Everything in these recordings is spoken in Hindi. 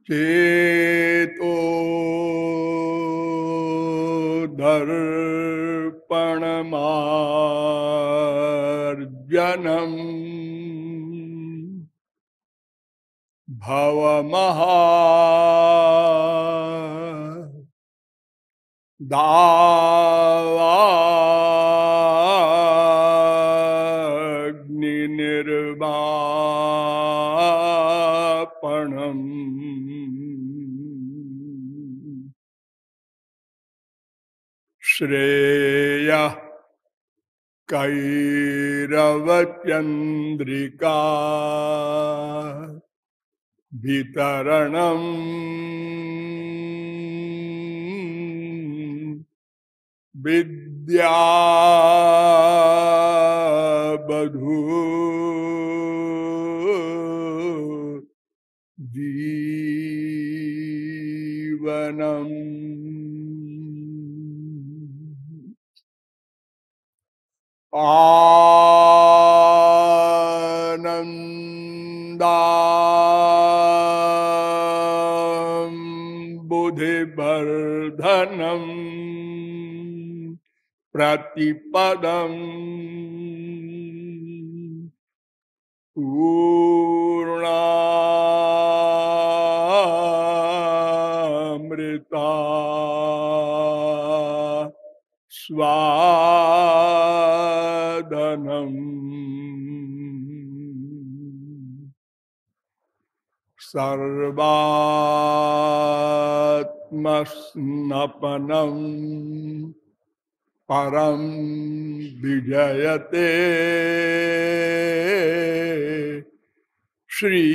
चेतो दर्पणमार्जनम् भवमहा दावाग्निर्वापणम् श्रेयः कैरवचन्द्रिका वितरणम् विद्यावधू जीवनम्। बुद्धिवर्धनम् प्रतिपदम् पूर्णामृता स्वादनम् सर्वात्मस्नपनम् परम विजयते श्री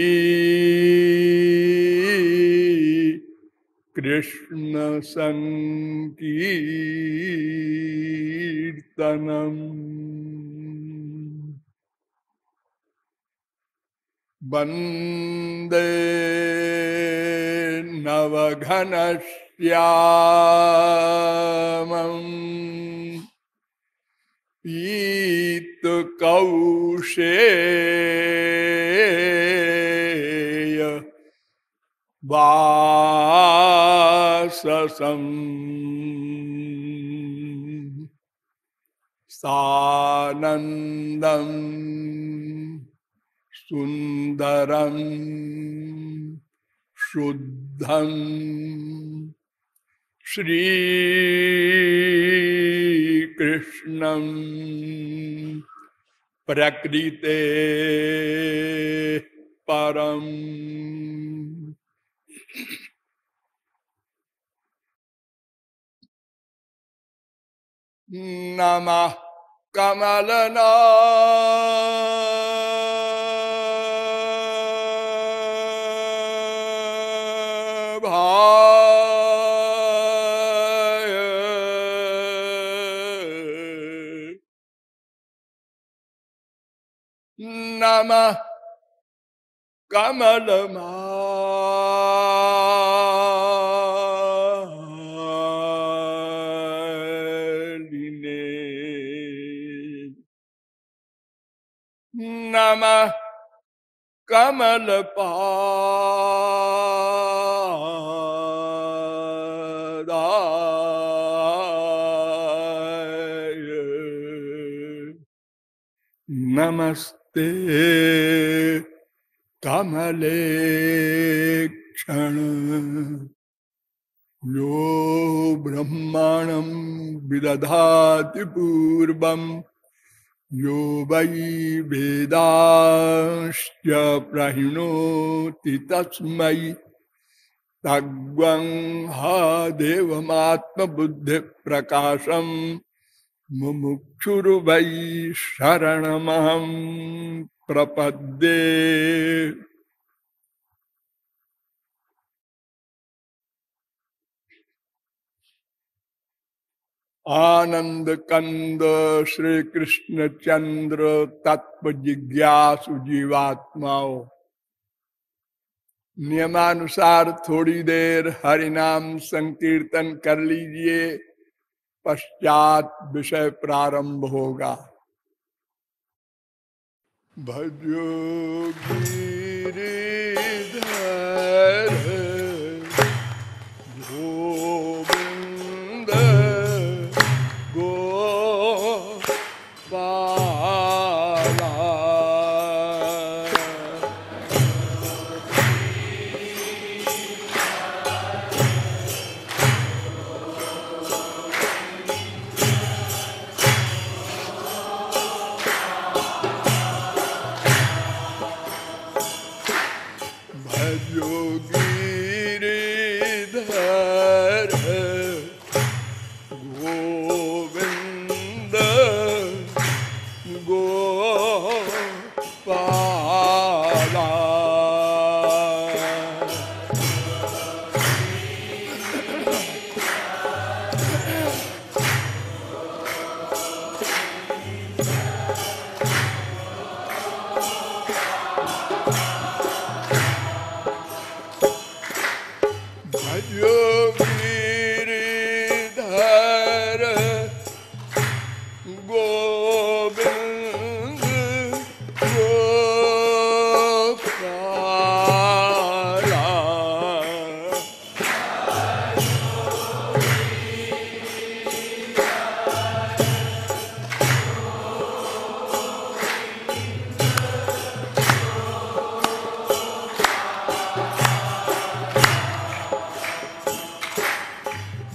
कृष्ण संकीर्तनम्। वन्दे नवघनश्यामम् पीतकौशेय वाससम् सानन्दं सुन्दरं शुद्धं श्रीकृष्णं प्रकृते परम्। नमः कमलनाभाय नमः कमलमालिने नमः कमलपादाय नमस्ते कमलेक्षण यो ब्रह्माणं विदधाति पूर्वं यो वै वेदांश्च प्रहिणोति तस्मै तद्वं हा देवमात्मबुद्धिप्रकाशम् मुमुक्षुर्वै शरणमहं प्रपद्ये। आनंद कंद श्री कृष्ण चंद्र तत्व जिज्ञासु जीवात्माओं, नियमानुसार थोड़ी देर हरिनाम संकीर्तन कर लीजिए, पश्चात विषय प्रारंभ होगा। भजो गिरिधर गिरिधर गोविंद गोपाला। भजो गिरिधर गोविंद गोपाला।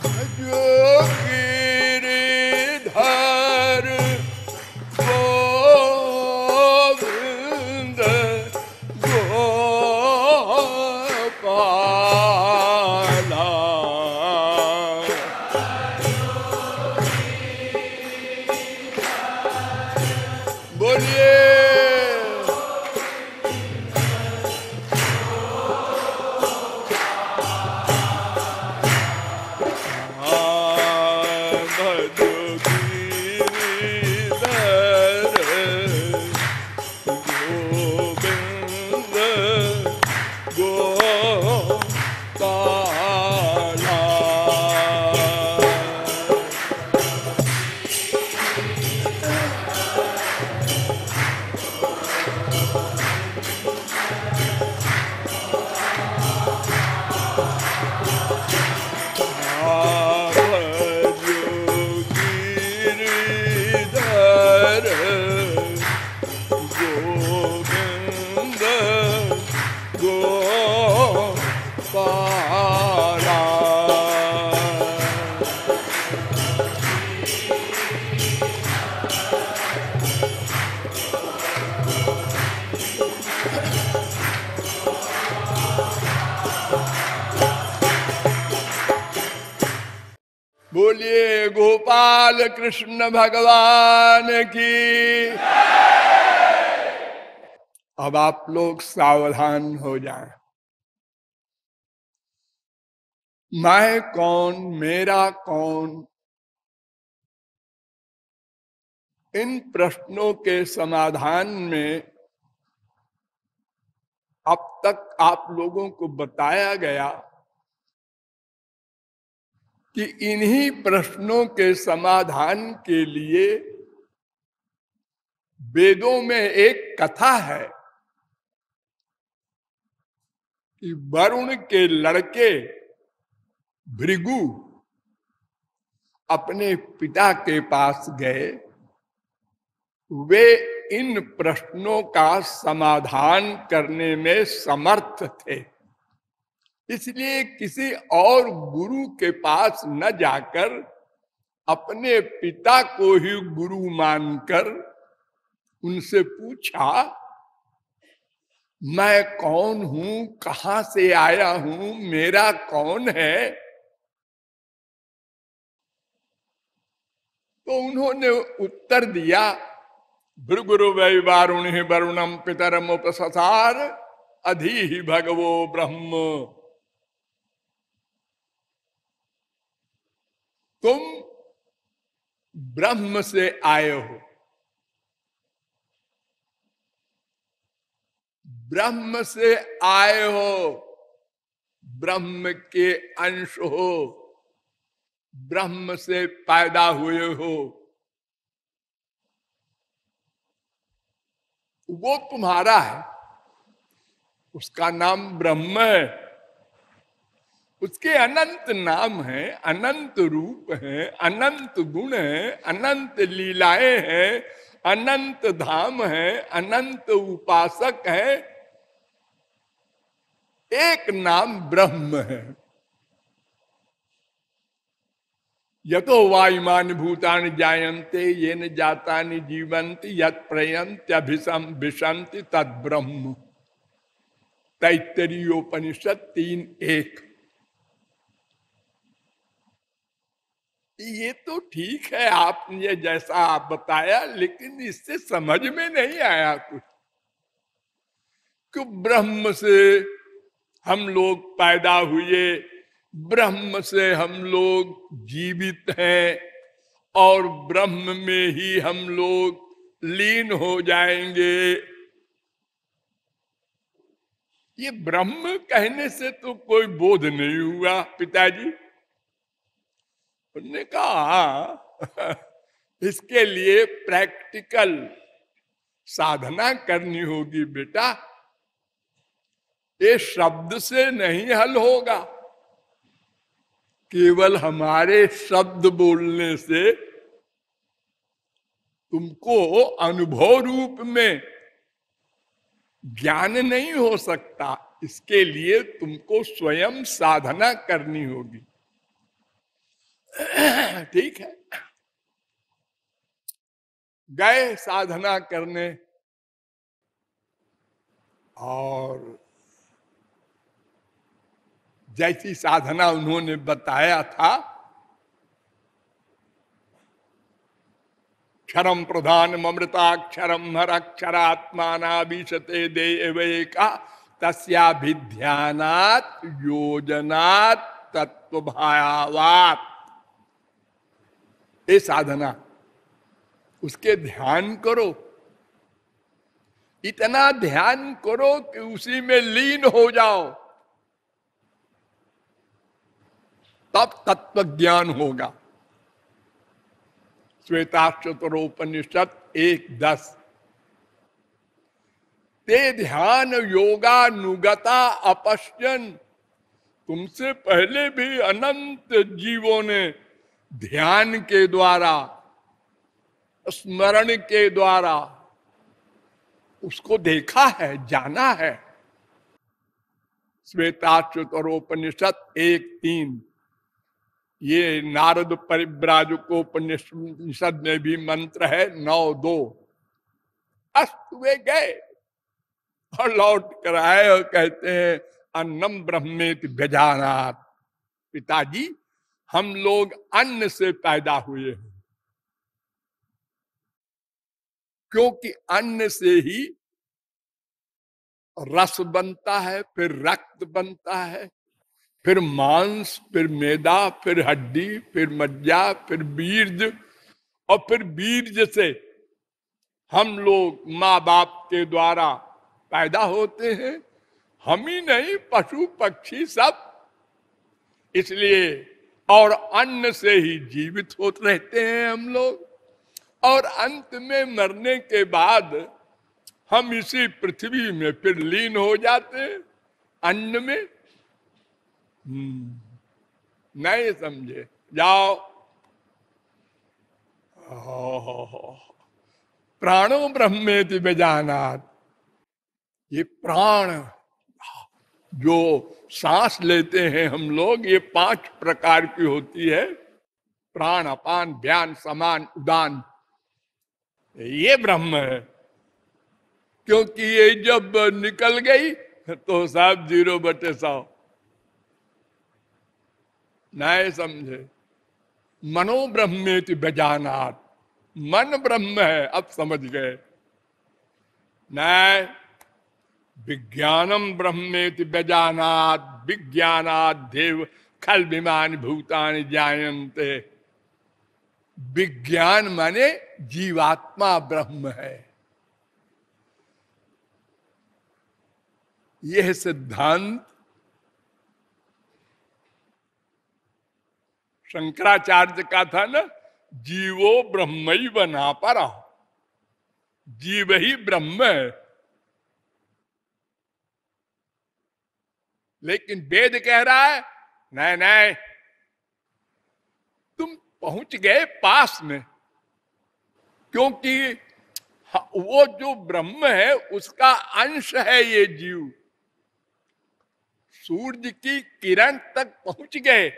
भजो गिरिधर गोविंद गोपाला। बोलिए भजो गिरिधर गोविंद गोपाला। भजो गिरिधर गोविंद गोपाला। बोलिए गोपाल कृष्ण भगवान की। अब आप लोग सावधान हो जाएं। मैं कौन, मेरा कौन, इन प्रश्नों के समाधान में अब तक आप लोगों को बताया गया कि इन्हीं प्रश्नों के समाधान के लिए वेदों में एक कथा है कि वरुण के लड़के भृगु अपने पिता के पास गए। वे इन प्रश्नों का समाधान करने में समर्थ थे, इसलिए किसी और गुरु के पास न जाकर अपने पिता को ही गुरु मानकर उनसे पूछा, मैं कौन हूं, कहां से आया हूं, मेरा कौन है। तो उन्होंने उत्तर दिया, भृगुरु वै वारुणि वरुणम पितरम उपससार अधीहि भगवो ब्रह्म। तुम ब्रह्म से आए हो, ब्रह्म से आए हो, ब्रह्म के अंश हो, ब्रह्म से पैदा हुए हो। वो तुम्हारा है, उसका नाम ब्रह्म है। उसके अनंत नाम हैं, अनंत रूप हैं, अनंत गुण हैं, अनंत लीलाएं हैं, अनंत धाम हैं, अनंत उपासक हैं। एक नाम ब्रह्म है। यतो वायुमानि भूतानि जायन्ते येन जातानि जीवन्ति यत् प्रयन्त्यभिसंविशन्ति तद् ब्रह्म। तैत्तरीयोपनिषद 3:1। ये तो ठीक है, आपने जैसा आप बताया, लेकिन इससे समझ में नहीं आया कुछ। कि ब्रह्म से हम लोग पैदा हुए, ब्रह्म से हम लोग जीवित हैं, और ब्रह्म में ही हम लोग लीन हो जाएंगे। ये ब्रह्म कहने से तो कोई बोध नहीं हुआ पिताजी। उन्होंने कहा इसके लिए प्रैक्टिकल साधना करनी होगी बेटा, ये शब्द से नहीं हल होगा। केवल हमारे शब्द बोलने से तुमको अनुभव रूप में ज्ञान नहीं हो सकता। इसके लिए तुमको स्वयं साधना करनी होगी। ठीक है, गए साधना करने, और जैसी साधना उन्होंने बताया था, क्षरम प्रधान अमृताक्षरम हरक्षरात्मानाभिशते देवैका तस्याभिध्यानात् योजनात् तत्वभावात्। ये साधना, उसके ध्यान करो, इतना ध्यान करो कि उसी में लीन हो जाओ, तब तत्व ज्ञान होगा। श्वेताक्षरोपनिषद 1:10। ते ध्यान योगानुगता अपश्यन। तुमसे पहले भी अनंत जीवों ने ध्यान के द्वारा, स्मरण के द्वारा उसको देखा है, जाना है। श्वेताक्षरोपनिषद 1:3। ये नारद परिव्राजकोपनिषद में भी मंत्र है 9:2। अस्त वे गए और लौट कर आए और कहते हैं अन्नम ब्रह्मेति व्यजानात्। पिताजी, हम लोग अन्न से पैदा हुए हैं, क्योंकि अन्न से ही रस बनता है, फिर रक्त बनता है, फिर मांस, फिर मैदा, फिर हड्डी, फिर मज्जा, फिर बीज, और फिर बीज से हम लोग माँ बाप के द्वारा पैदा होते हैं। हम ही नहीं, पशु पक्षी सब। इसलिए और अन्न से ही जीवित होते रहते हैं हम लोग, और अंत में मरने के बाद हम इसी पृथ्वी में फिर लीन हो जाते हैं अन्न में। नहीं समझे? जाओ। प्राणो ब्रह्मेति व्यजानात्। ये प्राण जो सांस लेते हैं हम लोग, ये 5 प्रकार की होती है। प्राण, अपान, व्यान, समान, उदान। ये ब्रह्म है। क्योंकि ये जब निकल गई तो सब 0/100। नहीं समझे? मनो ब्रह्मेति व्यजानात्। मन ब्रह्म है, अब समझ गए? नहीं, विज्ञानम ब्रह्मेति व्यजानात्। विज्ञानात् देव खल विमानि भूतानि जायन्ते। विज्ञान माने जीवात्मा ब्रह्म है। यह सिद्धांत शंकराचार्य का था ना, जीवो ब्रह्मैव नापरः। जीव ही ब्रह्म है। लेकिन वेद कह रहा है नहीं नहीं, तुम पहुंच गए पास में। क्योंकि वो जो ब्रह्म है उसका अंश है ये जीव। सूर्य की किरण तक पहुंच गए,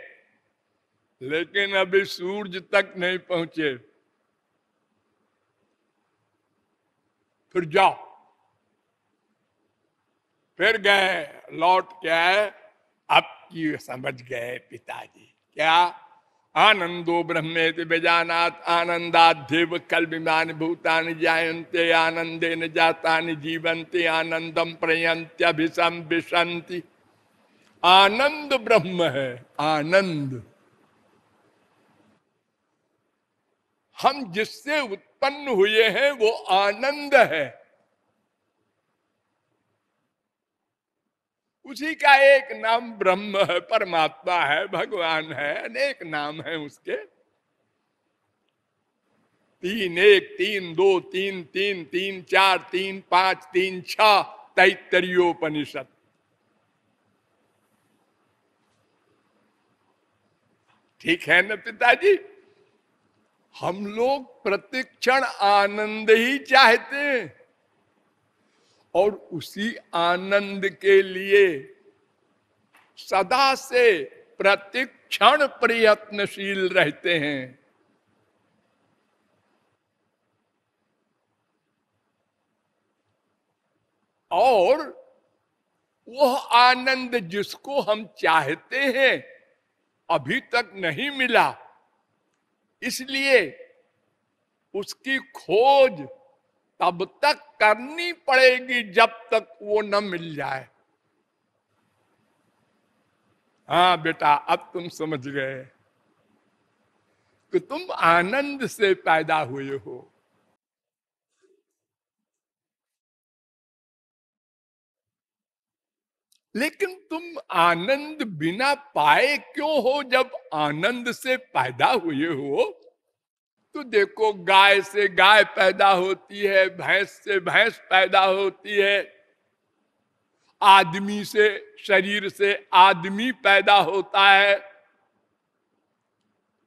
लेकिन अभी सूर्य तक नहीं पहुंचे। फिर जाओ, फिर गए, लौट के आए, अब की समझ गए पिताजी क्या? आनंदो ब्रह्मेति बेजानात आनंदाध्येव कल्विमानि भूतानि जायन्ते आनंदेन जातानि जीवन्ते आनंदम प्रयन्त्यभिसंविशन्ति। आनंद ब्रह्म है, आनंद। हम जिससे उत्पन्न हुए हैं वो आनंद है। उसी का एक नाम ब्रह्म है, परमात्मा है, भगवान है, अनेक नाम है उसके। तीन एक, तीन दो, तीन तीन, तीन चार, तीन पांच, तीन छह, तैत्तरीयोपनिषद। ठीक है ना पिताजी? हम लोग प्रतिक्षण आनंद ही चाहते हैं और उसी आनंद के लिए सदा से प्रतिक्षण प्रयत्नशील रहते हैं। और वह आनंद जिसको हम चाहते हैं अभी तक नहीं मिला, इसलिए उसकी खोज तब तक करनी पड़ेगी जब तक वो न मिल जाए। हाँ बेटा, अब तुम समझ गए कि तुम आनंद से पैदा हुए हो। लेकिन तुम आनंद बिना पाए क्यों हो? जब आनंद से पैदा हुए हो तो देखो, गाय से गाय पैदा होती है, भैंस से भैंस पैदा होती है, आदमी से, शरीर से आदमी पैदा होता है।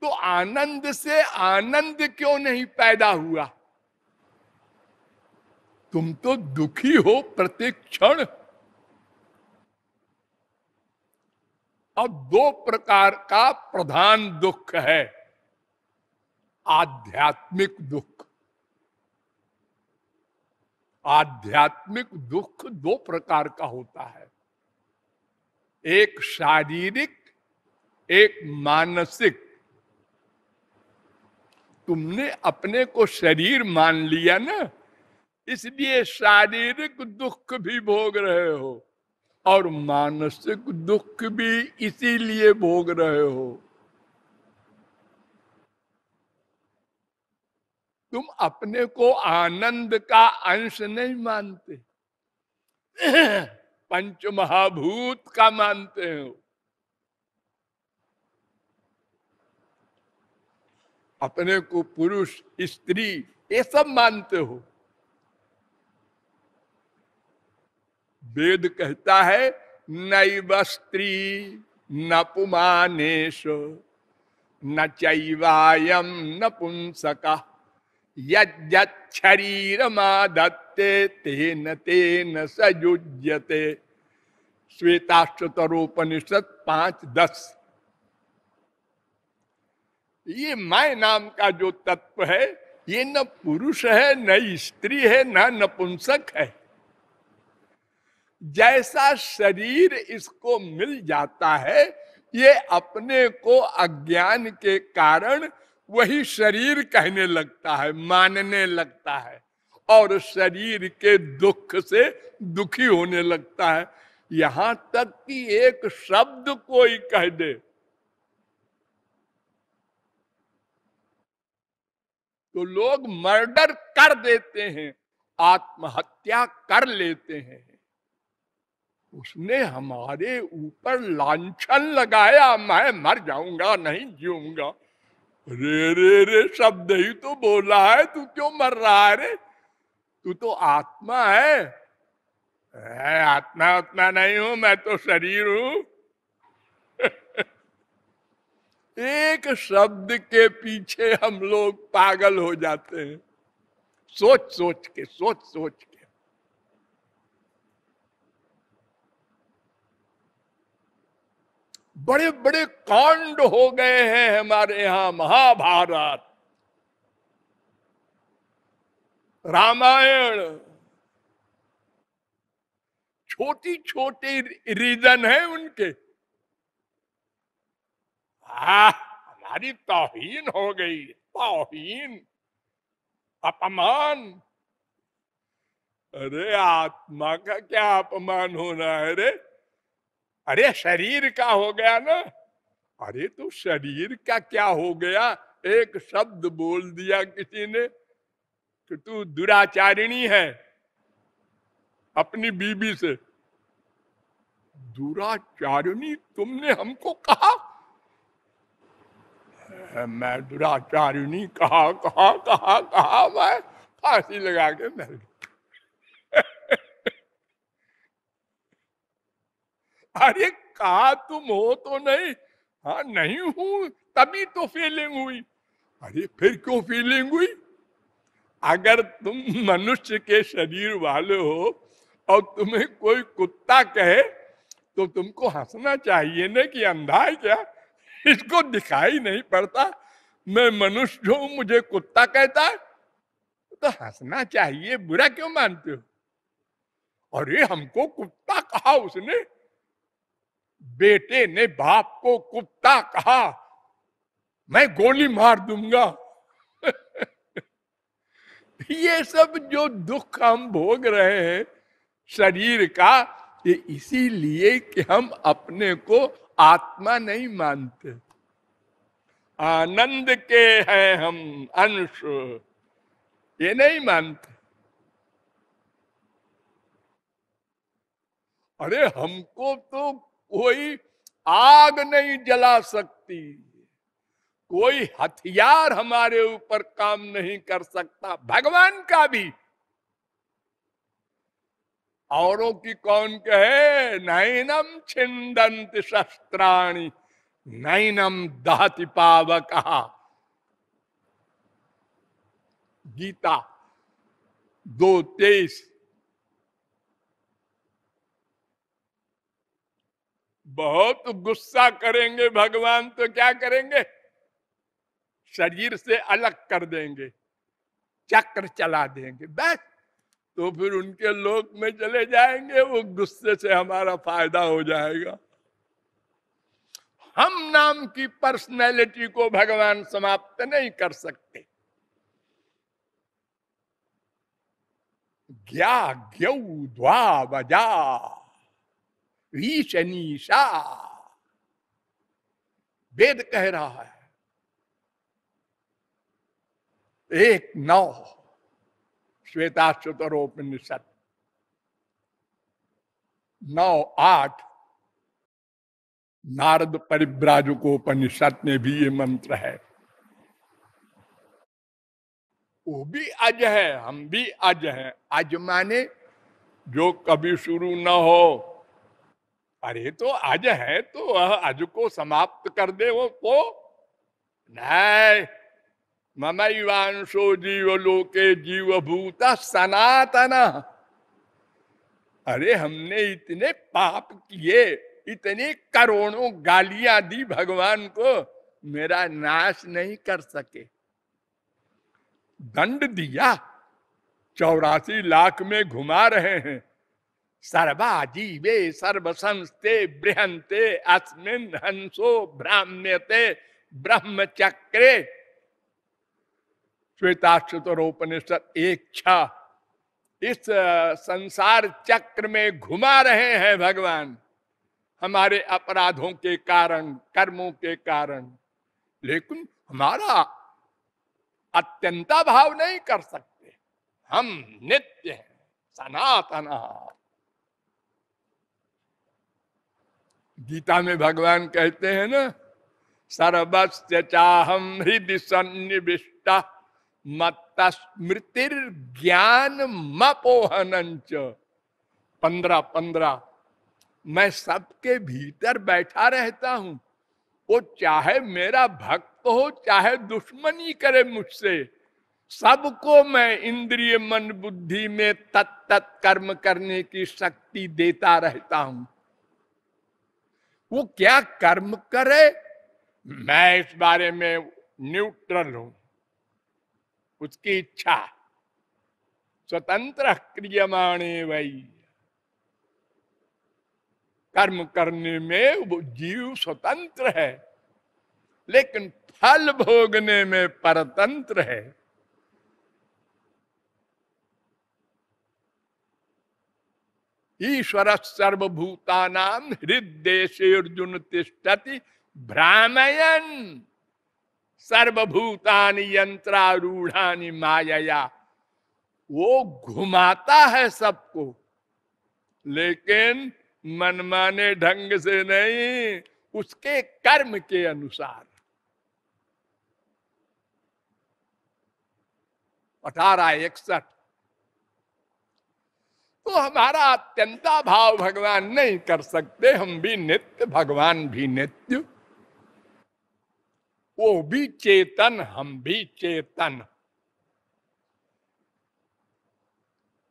तो आनंद से आनंद क्यों नहीं पैदा हुआ? तुम तो दुखी हो प्रत्येक क्षण। अब दो प्रकार का प्रधान दुख है। आध्यात्मिक दुख। आध्यात्मिक दुख दो प्रकार का होता है, एक शारीरिक, एक मानसिक। तुमने अपने को शरीर मान लिया ना, इसलिए शारीरिक दुख भी भोग रहे हो और मानसिक दुख भी इसीलिए भोग रहे हो। तुम अपने को आनंद का अंश नहीं मानते, पंच महाभूत का मानते हो। अपने को पुरुष, स्त्री ये सब मानते हो। वेद कहता है नैव स्त्री न पुमानेश न चैवायम न पुंसका यज्ञरीरमादत्ते तेन तेन सयुज्यते। श्वेताश्वतरोपनिषद 5:10। ये मैं नाम का जो तत्व है, ये न पुरुष है, न स्त्री है, न नपुंसक है। जैसा शरीर इसको मिल जाता है, ये अपने को अज्ञान के कारण वही शरीर कहने लगता है, मानने लगता है और शरीर के दुख से दुखी होने लगता है। यहां तक कि एक शब्द कोई कह दे तो लोग मर्डर कर देते हैं, आत्महत्या कर लेते हैं। उसने हमारे ऊपर लांछन लगाया, मैं मर जाऊंगा, नहीं जीऊंगा। रे रे रे शब्द ही तो बोला है, तू क्यों मर रहा है रे? तू तो आत्मा है। आत्मा उतना नहीं हूं, मैं तो शरीर हूं। एक शब्द के पीछे हम लोग पागल हो जाते हैं, सोच सोच के, सोच सोच के। बड़े बड़े कांड हो गए हैं हमारे यहां, महाभारत, रामायण, छोटी छोटी रीजन है उनके। हमारी तौहीन हो गई, तौहीन, अपमान। अरे आत्मा का क्या अपमान होना है रे? अरे शरीर का हो गया ना। अरे तो शरीर का क्या हो गया? एक शब्द बोल दिया किसी ने कि तू दुराचारिणी है अपनी बीबी से। दुराचारिणी तुमने हमको कहा? मैं दुराचारिणी कहा कहा कहा कहा मैं फांसी लगा के मर गया। अरे कहा तुम हो तो नहीं? हाँ नहीं हूं तभी तो फीलिंग हुई। अरे फिर क्यों फीलिंग हुई? अगर तुम मनुष्य के शरीर वाले हो और तुम्हें कोई कुत्ता कहे तो तुमको हंसना चाहिए ना कि अंधा है क्या, इसको दिखाई नहीं पड़ता मैं मनुष्य हूं मुझे कुत्ता कहता है? तो हंसना चाहिए, बुरा क्यों मानते हो? अरे हमको कुत्ता कहा उसने, बेटे ने बाप को कुत्ता कहा, मैं गोली मार दूंगा। ये सब जो दुख हम भोग रहे हैं शरीर का, ये इसीलिए कि हम अपने को आत्मा नहीं मानते। आनंद के हैं हम अंश, ये नहीं मानते। अरे हमको तो कोई आग नहीं जला सकती, कोई हथियार हमारे ऊपर काम नहीं कर सकता, भगवान का भी। औरों की कौन कहे? नैनम छिंदंत शस्त्राणि नैनम दहति पावकः। गीता 2:23। बहुत गुस्सा करेंगे भगवान तो क्या करेंगे? शरीर से अलग कर देंगे, चक्र चला देंगे, बस। तो फिर उनके लोक में चले जाएंगे, वो गुस्से से हमारा फायदा हो जाएगा। हम नाम की पर्सनैलिटी को भगवान समाप्त नहीं कर सकते। ज्ञा ज्ञौ द्वा वजा ईशनीशा, वेद कह रहा है। 1:9 श्वेताश्वतरोपनिषद, 9:8 नारद परिव्राजकोपनिषद में भी ये मंत्र है। वो भी अज है, हम भी अज हैं। अज माने जो कभी शुरू न हो। अरे तो अज है तो वह अज को समाप्त कर दे वो तो नहीं। ममैवांशो जीव लोके जीव भूत सनातन। अरे हमने इतने पाप किए, इतनी करोड़ों गालियां दी भगवान को, मेरा नाश नहीं कर सके। दंड दिया, 84 लाख में घुमा रहे हैं। सर्वा जीवे सर्व संस्ते बृहंते अस्मिन् हंसो ब्राह्म्यते ब्रह्मचक्रे। श्वेताश्वतरोपनिषद 1:6। इस संसार चक्र में घुमा रहे हैं भगवान हमारे अपराधों के कारण, कर्मों के कारण, लेकिन हमारा अत्यंता भाव नहीं कर सकते। हम नित्य हैं, सनातन। गीता में भगवान कहते हैं ना, सर्वस्य चाहम हृदि सन्निविष्ट मत्त स्मृतिर ज्ञान मपोहनंच। 15:15। मैं सबके भीतर बैठा रहता हूं, वो चाहे मेरा भक्त हो चाहे दुश्मनी करे मुझसे, सबको मैं इंद्रिय मन बुद्धि में तत्त कर्म करने की शक्ति देता रहता हूं। वो क्या कर्म करे मैं इस बारे में न्यूट्रल हूं, उसकी इच्छा। स्वतंत्र क्रियमाणे वही। कर्म करने में वो जीव स्वतंत्र है, लेकिन फल भोगने में परतंत्र है। ईश्वर सर्वभूतानां हृदय अर्जुन तिष्ठति भ्रामयन सर्वभूतानि यंत्रारूढ़ानि मायया। वो घुमाता है सबको, लेकिन मनमाने ढंग से नहीं, उसके कर्म के अनुसार। 1861। तो हमारा अत्यंता भाव भगवान नहीं कर सकते, हम भी नित्य, भगवान भी नित्य, वो भी चेतन, हम भी चेतन।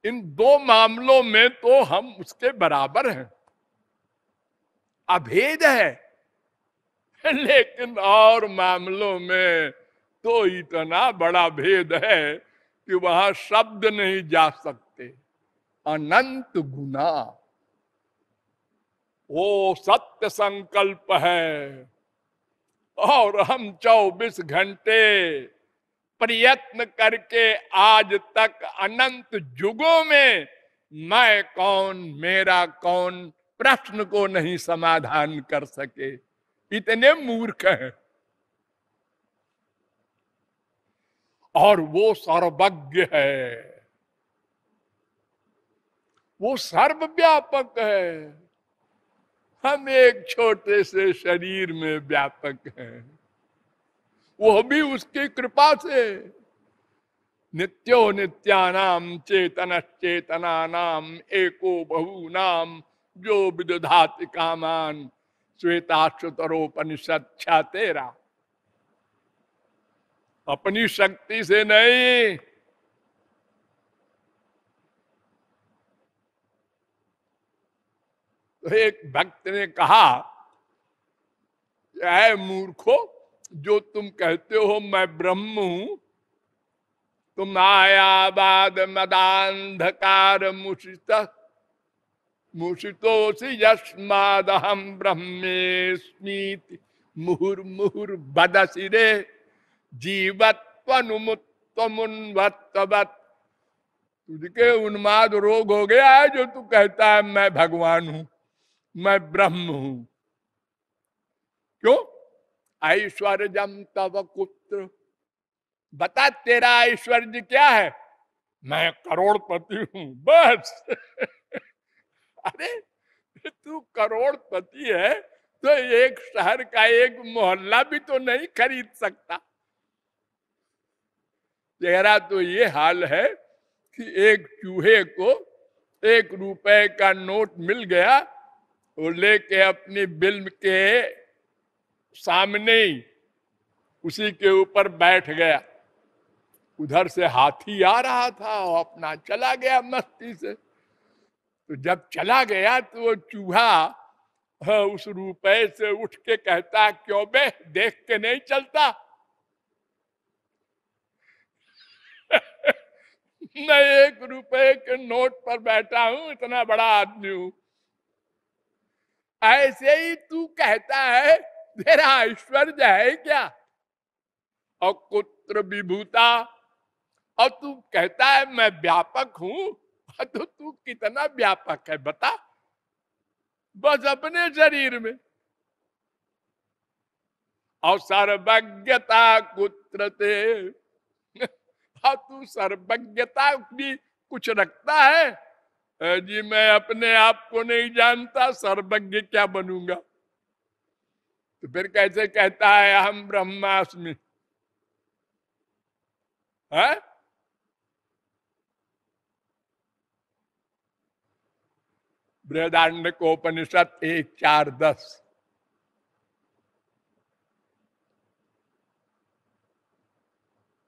इन दो मामलों में तो हम उसके बराबर हैं, अभेद है। लेकिन और मामलों में तो इतना बड़ा भेद है कि वहां शब्द नहीं जा सकते। अनंत गुना वो सत्य संकल्प है, और हम 24 घंटे प्रयत्न करके आज तक अनंत युगों में मैं कौन, मेरा कौन प्रश्न को नहीं समाधान कर सके। इतने मूर्ख हैं। और वो सर्वज्ञ है, वो सर्वव्यापक है। हम एक छोटे से शरीर में व्यापक हैं, वो भी उसकी कृपा से। नित्यो नित्यानाम चेतन चेतनानाम एको बहुनाम जो विदधाति कामान श्वेताश्वतरोपनिषद 6:13। अपनी शक्ति से नहीं, तो एक भक्त ने कहा, ऐ मूर्खो, जो तुम कहते हो मैं ब्रह्म हूं, तुम मायावाद मदांधकार मुषितोसी यस्मादहम ब्रह्मेस्मीति मुहुर्मुहुर् बदसिरे जीवत्वनुमुत्तमुन्वत्तवत्। तुझके उन्माद रोग हो गया है जो तू कहता है मैं भगवान हूं, मैं ब्रह्म हूं। क्यों? ऐश्वर्यम तव कुत्र, बता तेरा ऐश्वर्य क्या है? मैं करोड़पति हूं, बस। अरे तू करोड़पति है तो एक शहर का एक मोहल्ला भी तो नहीं खरीद सकता। तेरा तो ये हाल है कि एक चूहे को 1 रुपए का नोट मिल गया, वो लेके अपनी बिल के सामने ही उसी के ऊपर बैठ गया। उधर से हाथी आ रहा था और अपना चला गया मस्ती से। तो जब चला गया तो वो चूहा उस रुपए से उठ के कहता, क्यों बे, देख के नहीं चलता? मैं 1 रुपए के नोट पर बैठा हूं, इतना बड़ा आदमी हूं। ऐसे ही तू कहता है तेरा ऐश्वर्य है क्या? और कुत्र विभूता, और तू कहता है मैं व्यापक हूं, तो तू कितना व्यापक है बता? बस अपने शरीर में। और सर्वज्ञता कुत्र ते, और तू सर्वज्ञता भी कुछ रखता है? जी मैं अपने आप को नहीं जानता, सर्वज्ञ क्या बनूंगा? तो फिर कैसे कहता है अहम ब्रह्मास्मि? है? बृहदारण्यकोपनिषद 1:4-10।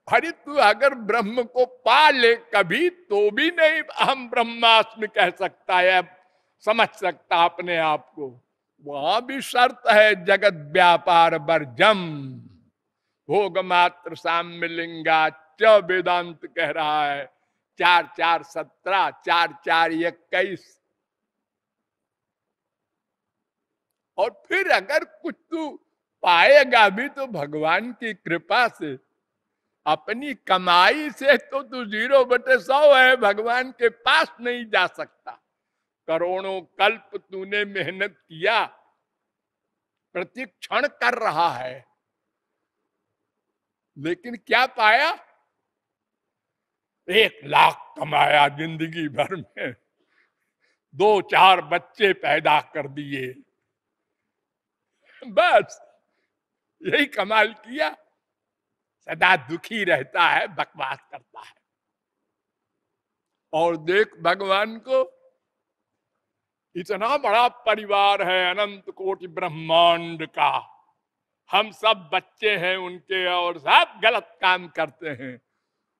अरे तू अगर ब्रह्म को पा ले कभी तो भी नहीं हम ब्रह्मास्मि कह सकता है, समझ सकता अपने आप को। वहां भी शर्त है, जगत व्यापार वर्जम भोग मात्र साम्य लिंगा च, वेदांत कह रहा है 4:4-17, 4:4-21। और फिर अगर कुछ तू पाएगा भी तो भगवान की कृपा से, अपनी कमाई से तो तू 0/100 है, भगवान के पास नहीं जा सकता। करोड़ों कल्प तूने मेहनत किया, प्रतिक्षण कर रहा है, लेकिन क्या पाया? 1 लाख कमाया जिंदगी भर में, 2-4 बच्चे पैदा कर दिए, बस यही कमाल किया। सदा दुखी रहता है, बकवास करता है। और देख भगवान को, इतना बड़ा परिवार है अनंत कोटि ब्रह्मांड का, हम सब बच्चे हैं उनके और सब गलत काम करते हैं,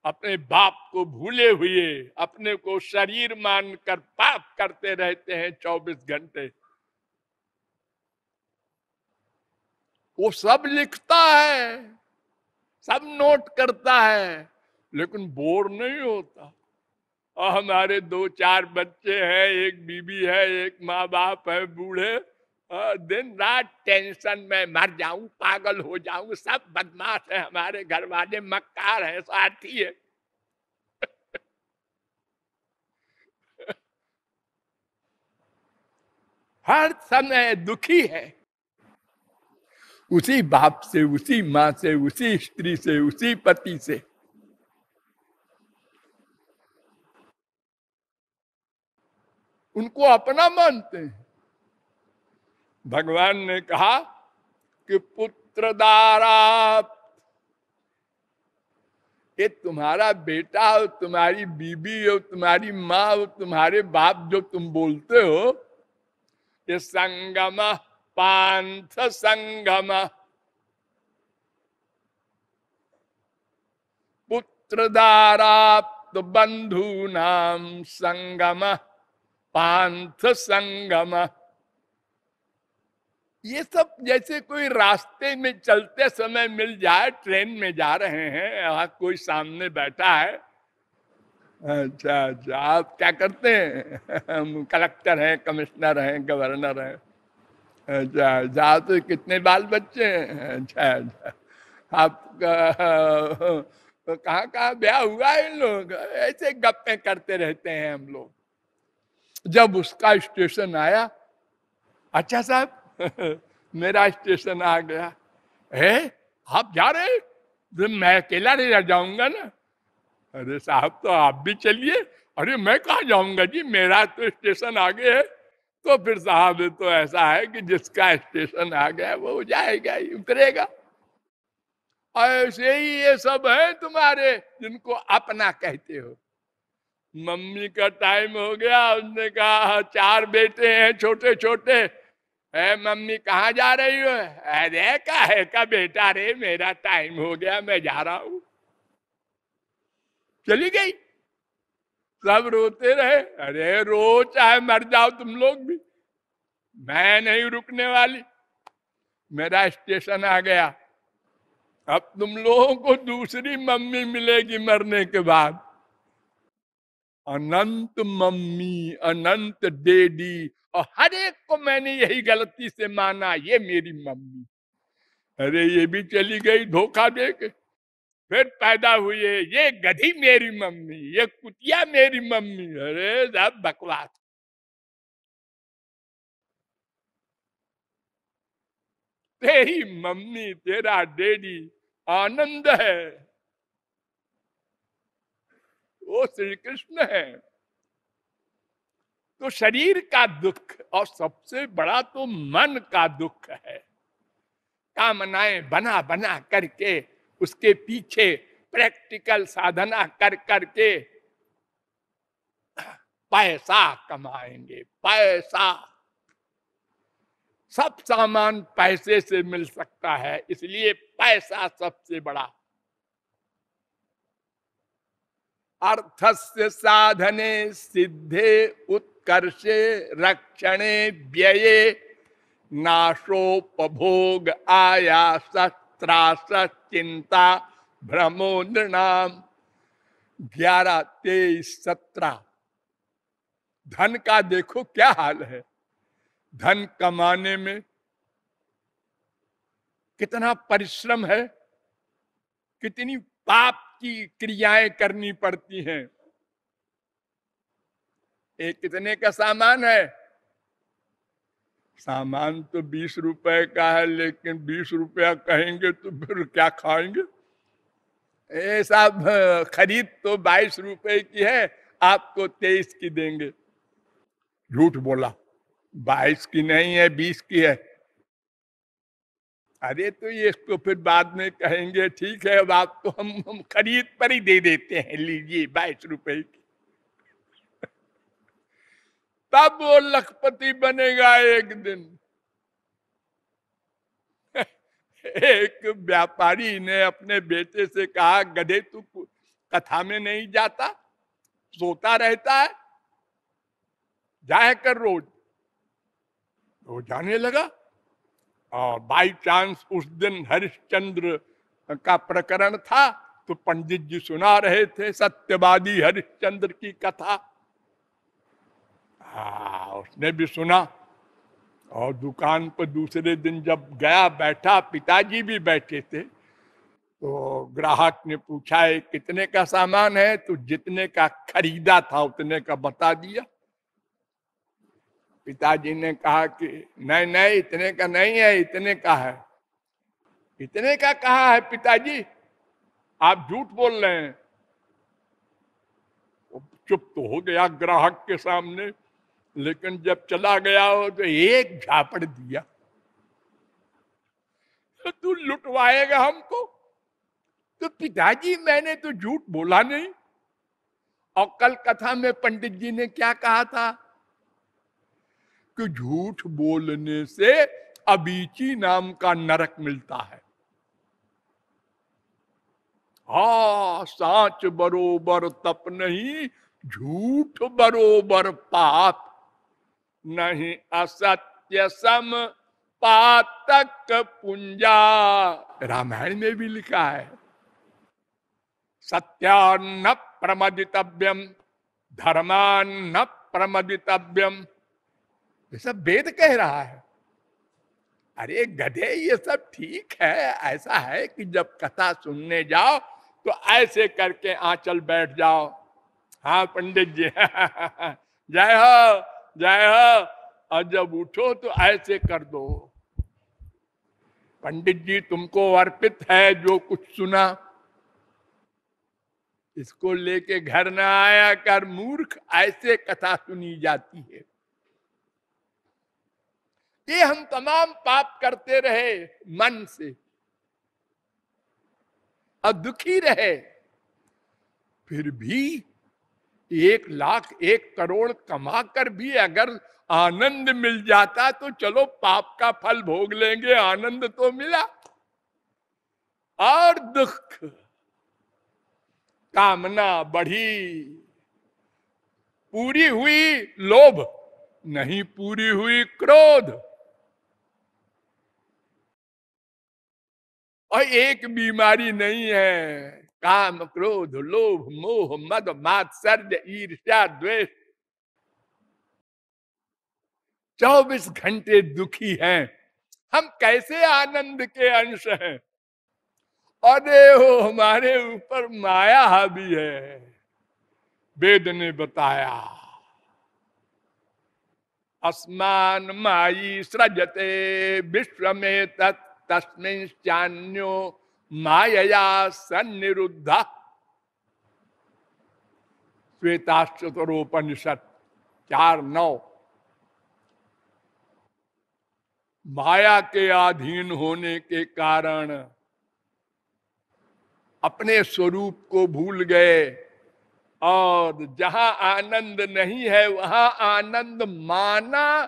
अपने बाप को भूले हुए अपने को शरीर मानकर पाप करते रहते हैं 24 घंटे। वो सब लिखता है, सब नोट करता है, लेकिन बोर नहीं होता। और हमारे 2-4 बच्चे हैं, एक बीबी है, एक माँ बाप है बूढ़े, दिन रात टेंशन में मर जाऊं, पागल हो जाऊं, सब बदमाश है हमारे घर वाले, मक्कार है, साथी है। हर समय दुखी है, उसी बाप से, उसी माँ से, उसी स्त्री से, उसी पति से। उनको अपना मानते हैं। भगवान ने कहा कि पुत्र दारा, ये तुम्हारा बेटा हो, तुम्हारी बीबी हो, तुम्हारी माँ हो, तुम्हारे बाप जो तुम बोलते हो, ये संगम पांथ संगम, पुत्र दाराप्त बंधु नाम संगम पांथ संगम। ये सब जैसे कोई रास्ते में चलते समय मिल जाए, ट्रेन में जा रहे हैं, वहां कोई सामने बैठा है, अच्छा अच्छा आप क्या करते हैं? हम कलेक्टर हैं, कमिश्नर हैं, गवर्नर हैं। अच्छा अच्छा, तो कितने बाल बच्चे हैं? अच्छा अच्छा, आप कहाँ कहाँ ब्याह हुआ है? इन लोग ऐसे गप्पे करते रहते हैं हम लोग। जब उसका स्टेशन आया, अच्छा साहब मेरा स्टेशन आ गया है, आप जा रहे हैं? तो मैं अकेला नहीं रह जाऊंगा ना। अरे साहब तो आप भी चलिए। अरे मैं कहाँ जाऊंगा जी, मेरा तो स्टेशन आगे है। तो फिर साहब तो ऐसा है कि जिसका स्टेशन आ गया वो जाएगा ही, उतरेगा। ऐसे ही ये सब है तुम्हारे, जिनको अपना कहते हो। मम्मी का टाइम हो गया, उसने कहा 4 बेटे हैं छोटे छोटे, है मम्मी कहाँ जा रही हो? अरे काहे का बेटा रे, मेरा टाइम हो गया, मैं जा रहा हूं। चली गई। सब रोते रहे। अरे रो चाहे मर जाओ तुम लोग भी, मैं नहीं रुकने वाली, मेरा स्टेशन आ गया। अब तुम लोगों को दूसरी मम्मी मिलेगी मरने के बाद। अनंत मम्मी, अनंत डैडी, और हर एक को मैंने यही गलती से माना, ये मेरी मम्मी। अरे ये भी चली गई धोखा दे के। फिर पैदा हुए, ये गधी मेरी मम्मी, ये कुतिया मेरी मम्मी। अरे सब बकवास। तेरी मम्मी, तेरा डैडी आनंद है, वो श्री कृष्ण है। तो शरीर का दुख और सबसे बड़ा तो मन का दुख है। कामनाएं बना बना करके, उसके पीछे प्रैक्टिकल साधना कर करके पैसा कमाएंगे, पैसा। सब सामान पैसे से मिल सकता है, इसलिए पैसा सबसे बड़ा। अर्थस्य साधने सिद्धे उत्कर्षे रक्षणे व्यये नाशोपभोग आयास त्रास चिंता भ्रमो नृणाम। 11, 23, 17। धन का देखो क्या हाल है। धन कमाने में कितना परिश्रम है, कितनी पाप की क्रियाएं करनी पड़ती हैं। ये कितने का सामान है? सामान तो 20 रुपए का है, लेकिन 20 रुपया कहेंगे तो फिर क्या खाएंगे? ये सब खरीद तो 22 रुपए की है, आपको 23 की देंगे। झूठ बोला, 22 की नहीं है, 20 की है। अरे तो ये इसको फिर बाद में कहेंगे ठीक है, अब आप तो हम खरीद पर ही दे देते हैं, लीजिए 22 रुपए की। तब वो लखपति बनेगा एक दिन। एक व्यापारी ने अपने बेटे से कहा, गधे तू कथा में नहीं जाता, सोता रहता है, जाया कर रोज। तो जाने लगा। और बाई चांस उस दिन हरिश्चंद्र का प्रकरण था, तो पंडित जी सुना रहे थे सत्यवादी हरिश्चंद्र की कथा। उसने भी सुना। और दुकान पर दूसरे दिन जब गया, बैठा, पिताजी भी बैठे थे, तो ग्राहक ने पूछा कितने का सामान है? तो जितने का खरीदा था उतने का बता दिया। पिताजी ने कहा कि नहीं नहीं, इतने का नहीं है, इतने का है। इतने का कहा है पिताजी, आप झूठ बोल रहे हैं। चुप तो हो गया ग्राहक के सामने, लेकिन जब चला गया हो तो एक झापड़ दिया, तो तू लुटवाएगा हमको? तो पिताजी मैंने तो झूठ बोला नहीं। और कल कथा में पंडित जी ने क्या कहा था कि झूठ बोलने से अबीची नाम का नरक मिलता है। सांच बरोबर तप नहीं, झूठ बरोबर पाप नहीं, असत्य सम पातक पुंजा। रामायण में भी लिखा है, सत्यान्न प्रमदितव्यम धर्मान्न प्रमदितव्यम। ये सब वेद कह रहा है। अरे गधे, ये सब ठीक है, ऐसा है कि जब कथा सुनने जाओ तो ऐसे करके आंचल बैठ जाओ। हाँ पंडित जी जय हो जय हो, और जब उठो तो ऐसे कर दो। पंडित जी तुमको अर्पित है जो कुछ सुना, इसको लेके घर ना आया कर मूर्ख, ऐसे कथा सुनी जाती है। ये हम तमाम पाप करते रहे मन से और दुखी रहे, फिर भी 1 लाख 1 करोड़ कमा कर भी अगर आनंद मिल जाता तो चलो पाप का फल भोग लेंगे, आनंद तो मिला। और दुख, कामना बढ़ी, पूरी हुई लोभ, नहीं पूरी हुई क्रोध। और एक बीमारी नहीं है, काम क्रोध लोभ मोह मद मात्सर्य ईर्ष्या द्वेष। 24 घंटे दुखी हैं। हम कैसे आनंद के अंश हैं? अरे हो हमारे ऊपर माया हावी है। वेद ने बताया, अस्मान माई सृजते विश्व में तस्मिंश्चान्यो मायया सन्निरुद्धा। श्वेताश्वतरोपनिषद 4:9। माया के अधीन होने के कारण अपने स्वरूप को भूल गए, और जहां आनंद नहीं है वहां आनंद माना,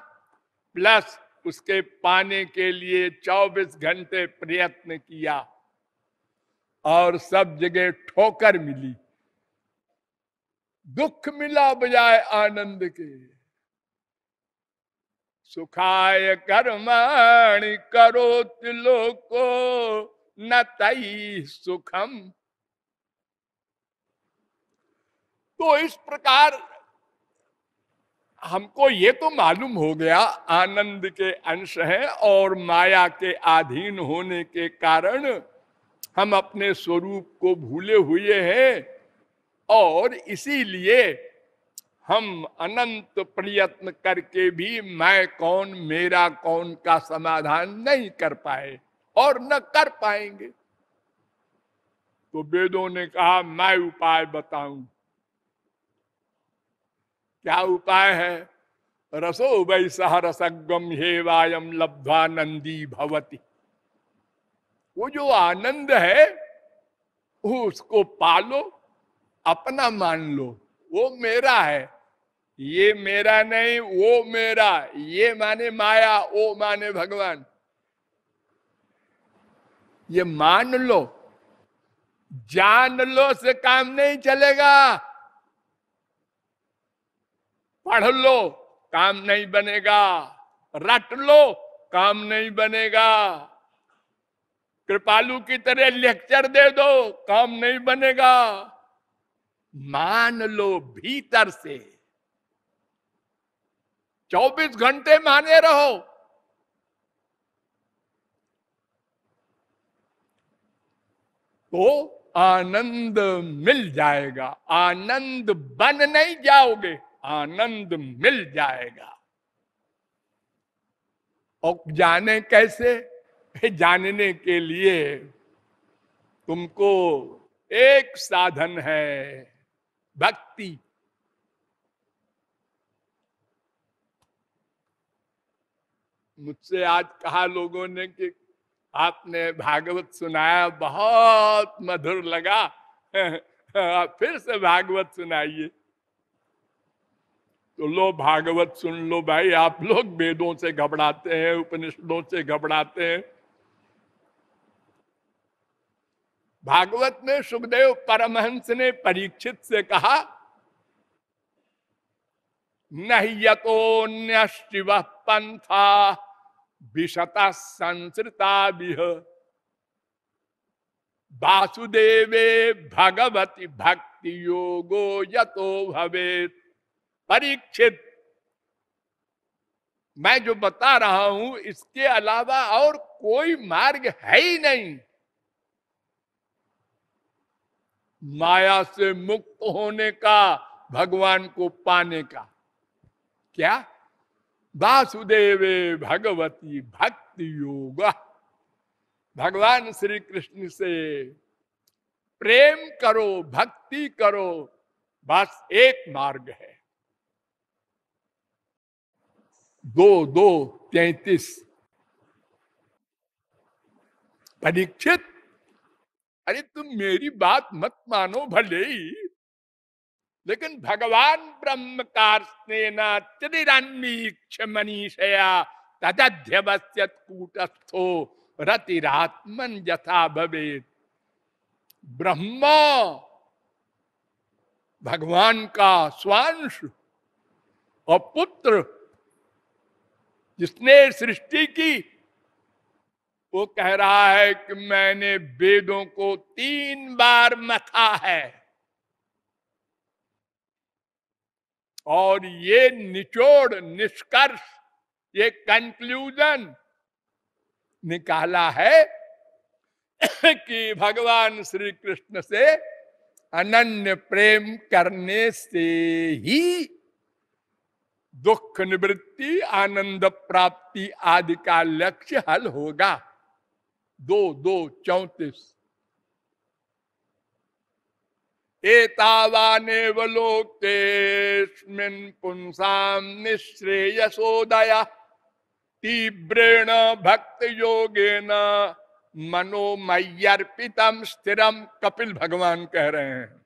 प्लस उसके पाने के लिए 24 घंटे प्रयत्न किया, और सब जगह ठोकर मिली, दुख मिला बजाय आनंद के। सुखाय कर्माणि करोति लोको न तई सुखम। तो इस प्रकार हमको ये तो मालूम हो गया आनंद के अंश हैं और माया के अधीन होने के कारण हम अपने स्वरूप को भूले हुए हैं और इसीलिए हम अनंत प्रयत्न करके भी मैं कौन मेरा कौन का समाधान नहीं कर पाए और न कर पाएंगे। तो वेदों ने कहा मैं उपाय बताऊं। क्या उपाय है? रसो वैसा रसगम हे वायम लब्ध्वा नंदी भवती। वो जो आनंद है उसको पालो, अपना मान लो, वो मेरा है। ये मेरा नहीं, वो मेरा। ये माने माया, वो माने भगवान। ये मान लो, जान लो से काम नहीं चलेगा। पढ़ लो, काम नहीं बनेगा। रट लो, काम नहीं बनेगा। कृपालु की तरह लेक्चर दे दो, काम नहीं बनेगा। मान लो भीतर से, 24 घंटे माने रहो। तो आनंद मिल जाएगा। आनंद बन नहीं जाओगे, आनंद मिल जाएगा। और जाने कैसे? जानने के लिए तुमको एक साधन है, भक्ति। मुझसे आज कहा लोगों ने कि आपने भागवत सुनाया, बहुत मधुर लगा। आप फिर से भागवत सुनाइए। तो लो भागवत सुन लो भाई। आप लोग वेदों से घबराते हैं, उपनिषदों से घबराते हैं। भागवत में सुखदेव परमहंस ने परीक्षित से कहा, नहीं यतोन्य शिव पंथा विशता संसृता बिह वासुदेवे भगवती भक्ति योगो यतो भवेत। परीक्षित, मैं जो बता रहा हूं इसके अलावा और कोई मार्ग है ही नहीं माया से मुक्त होने का, भगवान को पाने का। क्या? वासुदेवे भगवती भक्ति योग। भगवान श्री कृष्ण से प्रेम करो, भक्ति करो, बस एक मार्ग है। 2:2:33। परीक्षित, अरे तुम मेरी बात मत मानो भले ही, लेकिन भगवान ब्रह्म कार्ष्णेन त्रिरन्वीक्ष मनीषया तदध्यवस्यत् कूटस्थो रतिरात्मन यथा भवेत्। ब्रह्मा भगवान का स्वांश और पुत्र जिसने सृष्टि की, वो कह रहा है कि मैंने वेदों को 3 बार मथा है और ये निचोड़, निष्कर्ष, ये कंक्लूजन निकाला है कि भगवान श्री कृष्ण से अनन्य प्रेम करने से ही दुख निवृत्ति, आनंद प्राप्ति आदि का लक्ष्य हल होगा। 2:2:34। एतावानेव लोकेस्मिन् पुंसाम निःश्रेयसोदया तीव्रेण भक्त योगेन मनोमय्यर्पितम स्थिरम। कपिल भगवान कह रहे हैं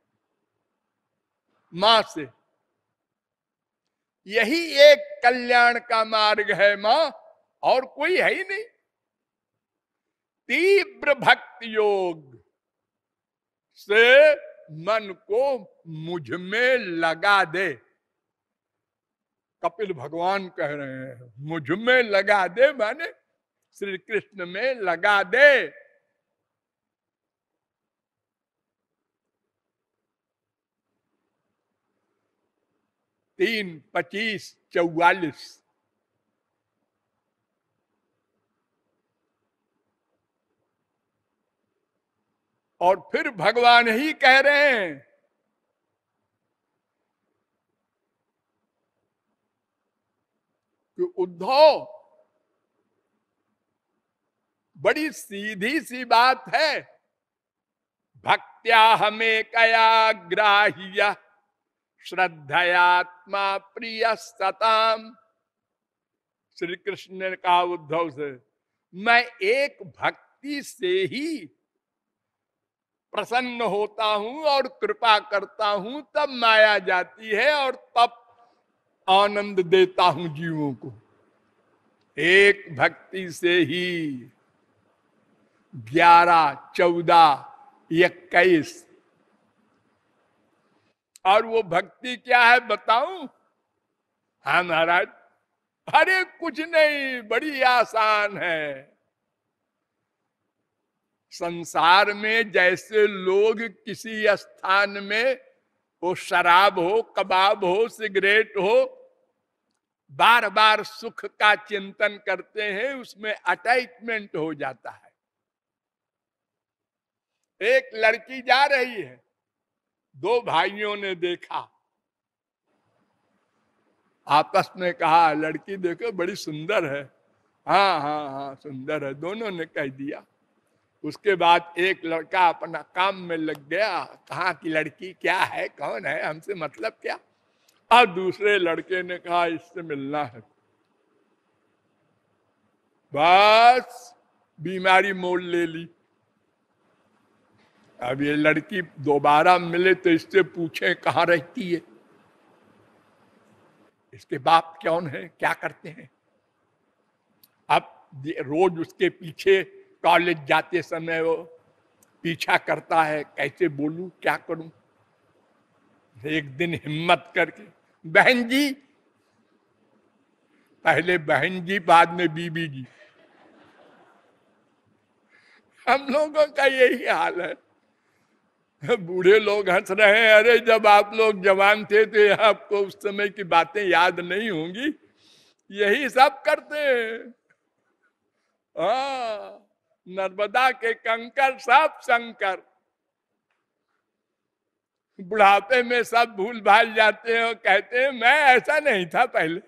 मां से, यही एक कल्याण का मार्ग है मां, और कोई है ही नहीं। तीव्र भक्ति योग से मन को मुझ में लगा दे। कपिल भगवान कह रहे हैं मुझ में लगा दे, माने श्री कृष्ण में लगा दे। 3, 25, 44। और फिर भगवान ही कह रहे हैं कि उद्धव, बड़ी सीधी सी बात है, भक्त्या हमें कया ग्राह्य श्रद्धयात्मा प्रिय सताम। श्री कृष्ण ने कहा उद्धव से, मैं एक भक्ति से ही प्रसन्न होता हूं और कृपा करता हूं, तब माया जाती है और तब आनंद देता हूं जीवों को। एक भक्ति से ही 11, 14, 21। और वो भक्ति क्या है बताऊं? हाँ महाराज, अरे कुछ नहीं, बड़ी आसान है। संसार में जैसे लोग किसी स्थान में, वो शराब हो, कबाब हो, सिगरेट हो, बार बार सुख का चिंतन करते हैं, उसमें अटैचमेंट हो जाता है। एक लड़की जा रही है, 2 भाइयों ने देखा, आपस में कहा, लड़की देखो बड़ी सुंदर है। हाँ हाँ हाँ सुंदर है, दोनों ने कह दिया। उसके बाद एक लड़का अपना काम में लग गया, कहा कि लड़की क्या है, कौन है, हमसे मतलब क्या। और दूसरे लड़के ने कहा इससे मिलना है। बस बीमारी मोड़ ले ली। अब ये लड़की दोबारा मिले तो इससे पूछे कहाँ रहती है, इसके बाप कौन है, क्या करते हैं। अब रोज उसके पीछे कॉलेज जाते समय वो पीछा करता है, कैसे बोलूं, क्या करूं। एक दिन हिम्मत करके, बहन जी, पहले बहन जी बाद में बीबी जी। हम लोगों का यही हाल है। बूढ़े लोग हंस रहे हैं, अरे जब आप लोग जवान थे तो आपको उस समय की बातें याद नहीं होंगी, यही सब करते हैं। हाँ, नर्मदा के कंकर सब शंकर। बुढ़ापे में सब भूल भाल जाते हैं और कहते हैं मैं ऐसा नहीं था पहले।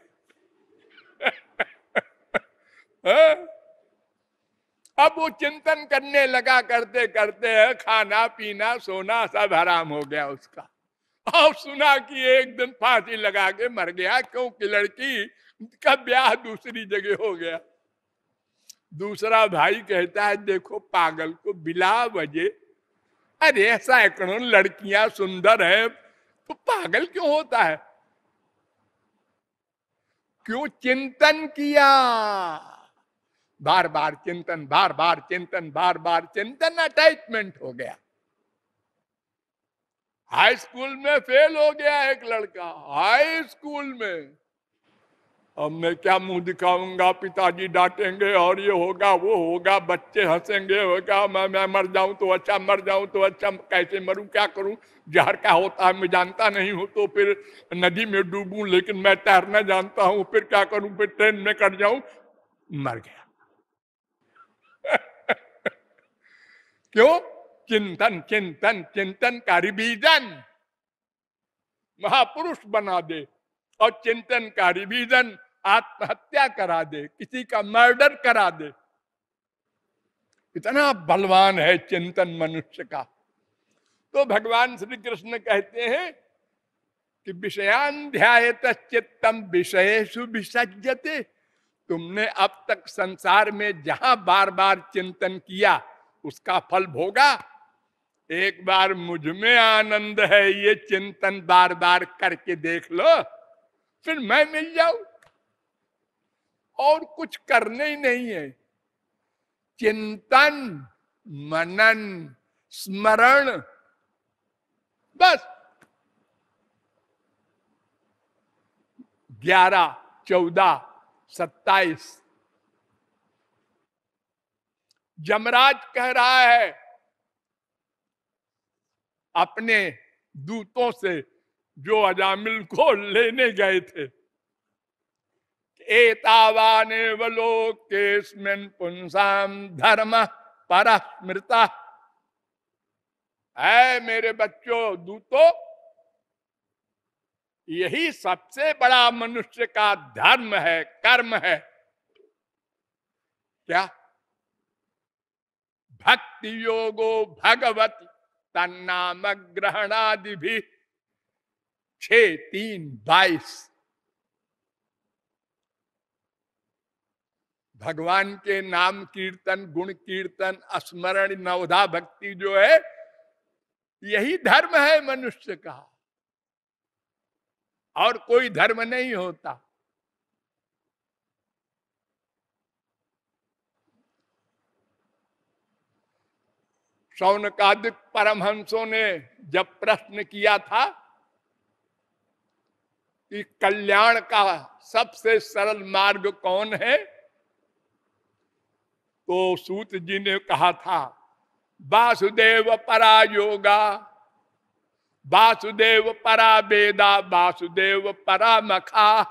हाँ? अब वो चिंतन करने लगा, करते करते है खाना पीना सोना सब हराम हो गया उसका। और सुना कि एक दिन फांसी लगा के मर गया, क्योंकि लड़की का ब्याह दूसरी जगह हो गया। दूसरा भाई कहता है देखो पागल को बिला वजह, अरे सैकड़ों लड़कियां सुंदर है तो पागल क्यों होता है, क्यों चिंतन किया, बार बार चिंतन, बार बार चिंतन, बार बार चिंतन, अटैचमेंट हो गया। हाई स्कूल में फेल हो गया एक लड़का, हाई स्कूल में। अब मैं क्या मुंह दिखाऊंगा, पिताजी डांटेंगे और ये होगा वो होगा, बच्चे हंसेंगे, होगा मैं मर जाऊं तो अच्छा, मर जाऊं तो अच्छा, कैसे मरूं, क्या करूं, जहर का होता है मैं जानता नहीं हूं, तो फिर नदी में डूबूं, लेकिन मैं तैरना जानता हूं, फिर क्या करूं, फिर ट्रेन में कट जाऊं, मर गया। क्यों? चिंतन चिंतन चिंतन का रिवीजन महापुरुष बना दे, और चिंतन का रिवीजन आत्महत्या करा दे, किसी का मर्डर करा दे। इतना बलवान है चिंतन मनुष्य का। तो भगवान श्री कृष्ण कहते हैं कि विषयान ध्यायत चित्तम विषयेषु विसज्जते। तुमने अब तक संसार में जहां बार बार चिंतन किया उसका फल भोगा। एक बार मुझ में आनंद है, ये चिंतन बार बार करके देख लो, फिर मैं मिल जाऊं। और कुछ करने ही नहीं है, चिंतन मनन स्मरण, बस। 11, 14, 27 जमराज कह रहा है अपने दूतों से, जो अजामिल को लेने गए थे। एतावानेव लोकेस्मिन् पुंसाम धर्म परः स्मृता। है मेरे बच्चों, दूतों, यही सबसे बड़ा मनुष्य का धर्म है, कर्म है। क्या? भक्ति योगो भगवती तन्नाम ग्रहणादि भी 6:3-22। भगवान के नाम कीर्तन, गुण कीर्तन, स्मरण, नवधा भक्ति जो है, यही धर्म है मनुष्य का, और कोई धर्म नहीं होता। शौनकादिक परमहंसों ने जब प्रश्न किया था कि कल्याण का सबसे सरल मार्ग कौन है, तो सूत जी ने कहा था वासुदेव परा योगा, वासुदेव परा वेदा, वासुदेव परा मखा,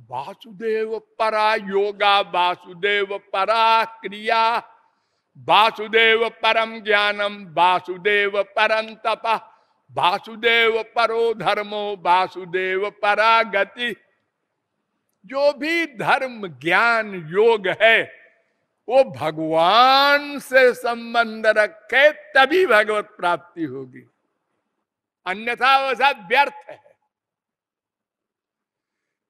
वासुदेव परा योगा, वासुदेव परा क्रिया, वासुदेव परम ज्ञानम, वासुदेव परम तपः, वासुदेव परो धर्मो, वासुदेव परा गति। जो भी धर्म ज्ञान योग है वो भगवान से संबंध रखे तभी भगवत प्राप्ति होगी, अन्यथा वह सब व्यर्थ है।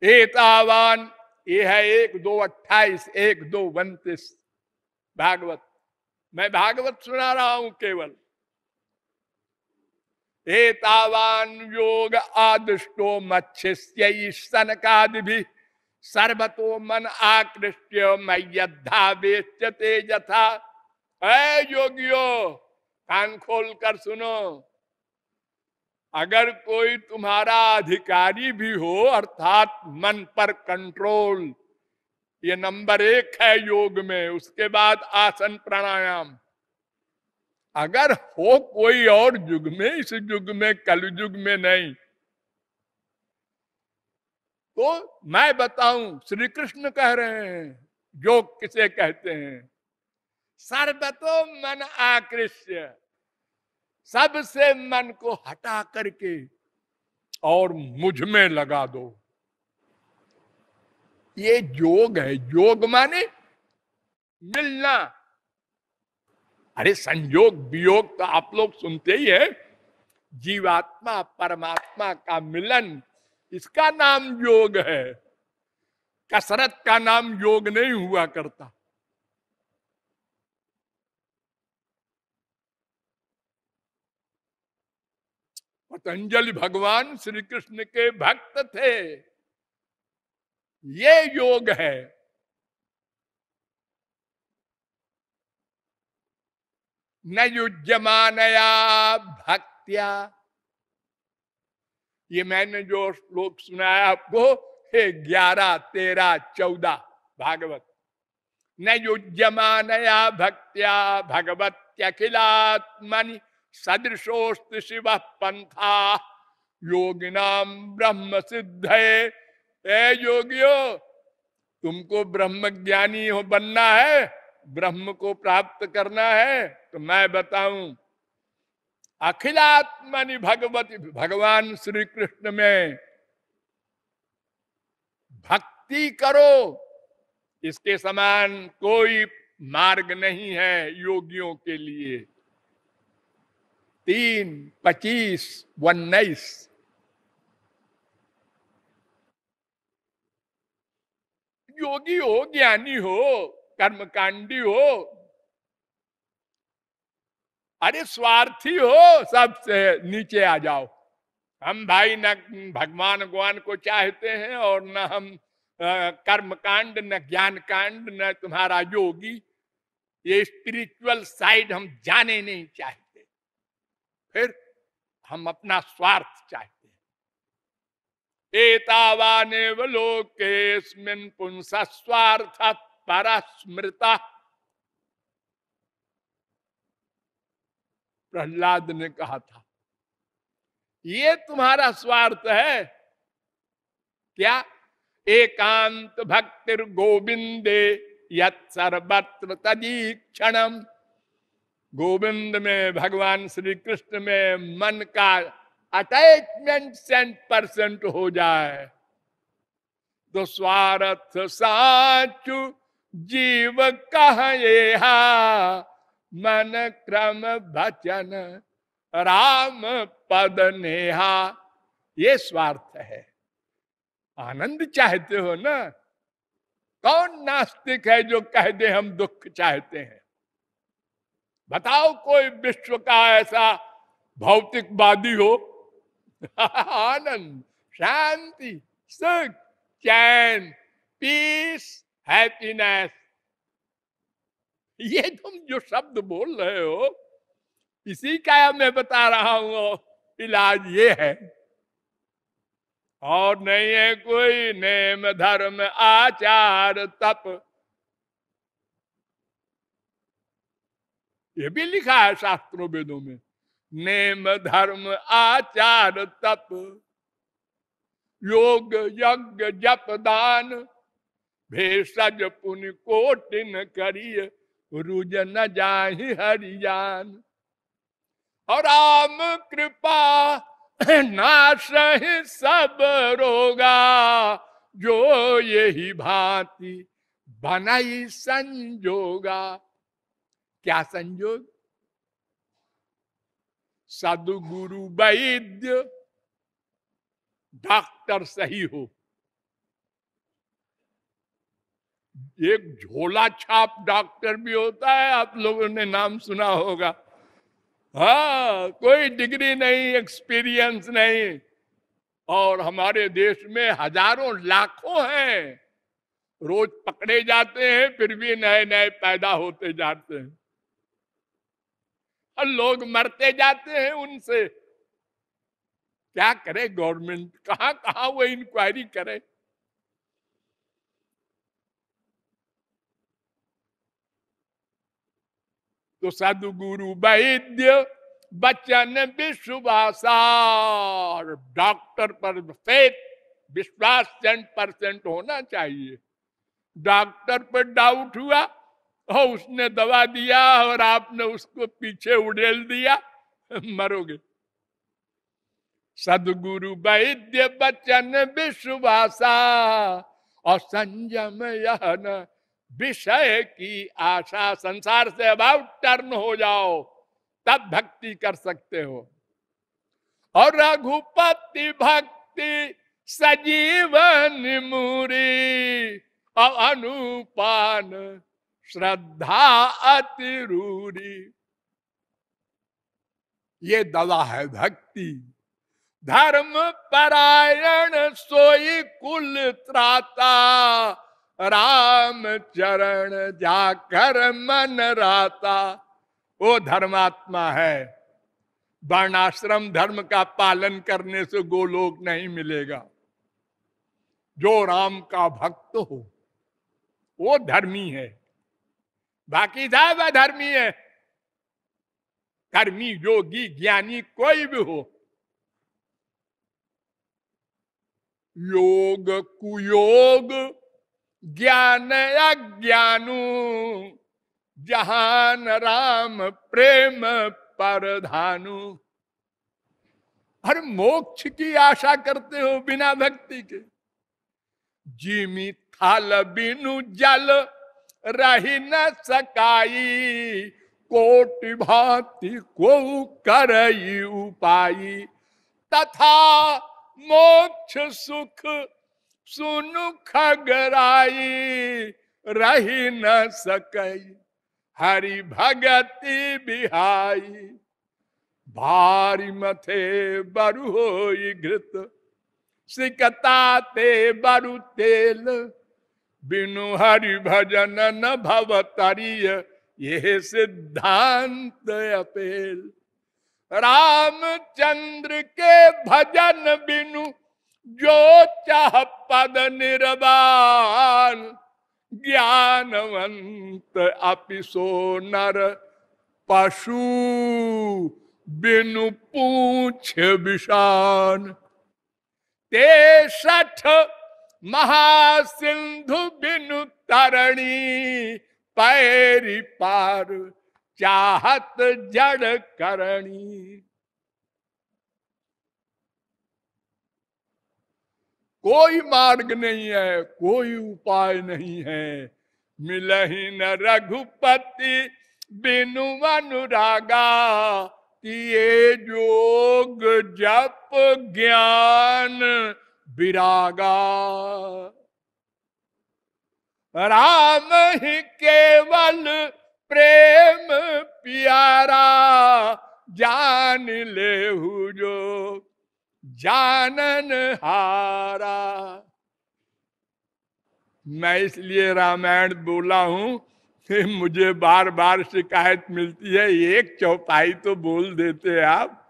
एतावान, ये है 1:2:28, 1:2:29 भागवत। मैं भागवत सुना रहा हूं केवल। एतावान योग आदिष्टो मच्छिष्य सनकादि भी सर्वतो मन आकृष्य मय्यद्धा वेच्यते यथा। ऐ योगियो, कान खोल कर सुनो, अगर कोई तुम्हारा अधिकारी भी हो, अर्थात मन पर कंट्रोल, ये नंबर 1 है योग में, उसके बाद आसन प्राणायाम। अगर हो कोई और युग में, इस युग में, कलयुग में नहीं, तो मैं बताऊं, श्री कृष्ण कह रहे हैं योग किसे कहते हैं। सर्वतो मन आकृष्य, सबसे मन को हटा करके और मुझ में लगा दो, ये योग है। योग माने मिलना। अरे संयोग वियोग तो आप लोग सुनते ही है, जीवात्मा परमात्मा का मिलन, इसका नाम योग है। कसरत का नाम योग नहीं हुआ करता। पतंजलि भगवान श्री कृष्ण के भक्त थे, ये योग है। न युज्यमानया भक्त्या, ये मैंने जो श्लोक सुनाया आपको, 11, 13, 14 भागवत। न युज्यमानया भक्त्या भगवत्यखिलात्मनि सदृशोस्त शिव पंथा योगिनाम ब्रह्म सिद्धे। ए योगियो, तुमको ब्रह्म ज्ञानी हो बनना है, ब्रह्म को प्राप्त करना है, तो मैं बताऊं, अखिलात्मनि भगवती, भगवान श्री कृष्ण में भक्ति करो, इसके समान कोई मार्ग नहीं है योगियों के लिए। 3:25-19 योगी हो, ज्ञानी हो, कर्मकांडी हो, अरे स्वार्थी हो, सबसे नीचे आ जाओ। हम भाई न भगवान भगवान को चाहते हैं और न हम कर्म कांड, न ज्ञान कांड, न तुम्हारा योगी, ये स्पिरिचुअल साइड हम जाने नहीं चाहते, फिर हम अपना स्वार्थ चाहते हैं। एतावानेव लोकेस्मिन् पुंसा स्वार्थ परस्मृता। प्रहलाद ने कहा था ये तुम्हारा स्वार्थ है क्या? एकांत भक्तिर गोविंदे यत् सर्वत्र तदीक्षणम। गोविंद में, भगवान श्री कृष्ण में मन का अटैचमेंट 100% हो जाए तो स्वार्थ साचु जीव कहे मन क्रम भजन राम पद नेहा। ये स्वार्थ है। आनंद चाहते हो ना? कौन नास्तिक है जो कह दे हम दुख चाहते हैं? बताओ कोई विश्व का ऐसा भौतिकवादी हो? आनंद, शांति, सुख, चैन, पीस, हैप्पीनेस, ये तुम जो शब्द बोल रहे हो, इसी का मैं बता रहा हूं इलाज ये है। और नहीं है कोई नेम धर्म आचार तप। ये भी लिखा है शास्त्रों वेदों में, नेम धर्म आचार तप, योग यज्ञ जप दान, भेषज पुण्य कोटिन करिय, रुज न जाहि हरिजान। और राम कृपा नाश सब रोगा, जो यही भांति बनाई संजोगा। क्या संजोग? सदगुरु वैद्य, डॉक्टर सही हो। एक झोला छाप डॉक्टर भी होता है, आप लोगों ने नाम सुना होगा। हाँ, कोई डिग्री नहीं, एक्सपीरियंस नहीं, और हमारे देश में हजारों लाखों हैं, रोज पकड़े जाते हैं, फिर भी नए नए पैदा होते जाते हैं और लोग मरते जाते हैं उनसे। क्या करे गवर्नमेंट? कहां कहां वो इंक्वायरी करे? तो सदगुरु वैद्य बचन विश्वासा, डॉक्टर पर फेथ, विश्वास 100% होना चाहिए। डॉक्टर पर डाउट हुआ और उसने दवा दिया और आपने उसको पीछे उड़ेल दिया, मरोगे। सदगुरु वैद्य बचन विश्वासा, और संयम यह न विषय की आशा। संसार से अबाउट टर्न हो जाओ, तब भक्ति कर सकते हो। और रघुपति भक्ति सजीवन मुरी, और अनुपान श्रद्धा अतिरूरी। ये दवा है भक्ति। धर्म परायण सोई कुल त्राता, राम चरण जाकर मन राता। वो धर्मात्मा है। वर्णाश्रम धर्म का पालन करने से गोलोक नहीं मिलेगा। जो राम का भक्त हो वो धर्मी है, बाकी सब अधर्मी है। कर्मी योगी ज्ञानी कोई भी हो, योग कुयोग ज्ञान अज्ञानु, जहान राम प्रेम परधानु। हर मोक्ष की आशा करते हो बिना भक्ति के। जिमी थाल बिनु जल रही न सकाई, कोटि भांति को करई उपाई। तथा मोक्ष सुख सुनु खगराई, रही न सकई हरि भगति बिहाई। भारी मथे बरु होई घृत, सिकता ते बरु तेल। बिनु हरि भजन न भव तरिय, ये सिद्धांत अपेल। रामचंद्र के भजन बिनु जो चाह पद निर्वाण। ज्ञानवंत अपि सो नर पशु, बिनु पूछ विषान। 63 महासिंधु बिनु तरणी, पैरी पार चाहत जड़ करणी। कोई मार्ग नहीं है, कोई उपाय नहीं है, मिलहि न रघुपति बिनु अनुरागा। ये जोग जप ज्ञान विरागा, राम ही केवल प्रेम प्यारा। जान लेहु जो जानन हारा। मैं इसलिए रामायण बोला हूं कि मुझे बार बार शिकायत मिलती है, एक चौपाई तो बोल देते आप।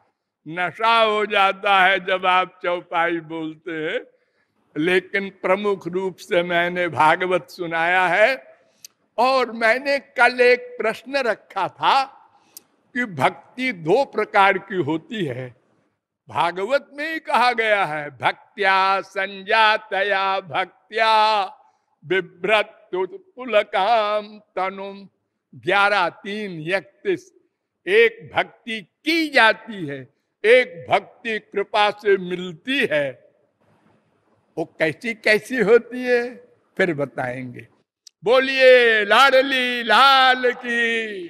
नशा हो जाता है जब आप चौपाई बोलते हैं। लेकिन प्रमुख रूप से मैंने भागवत सुनाया है। और मैंने कल एक प्रश्न रखा था कि भक्ति 2 प्रकार की होती है। भागवत में ही कहा गया है, भक्त्या संजातया भक्त्या बिभ्रत पुलकाम तनुम। 11:3:31। एक भक्ति की जाती है, एक भक्ति कृपा से मिलती है। वो कैसी कैसी होती है फिर बताएंगे। बोलिए लाडली लाल की।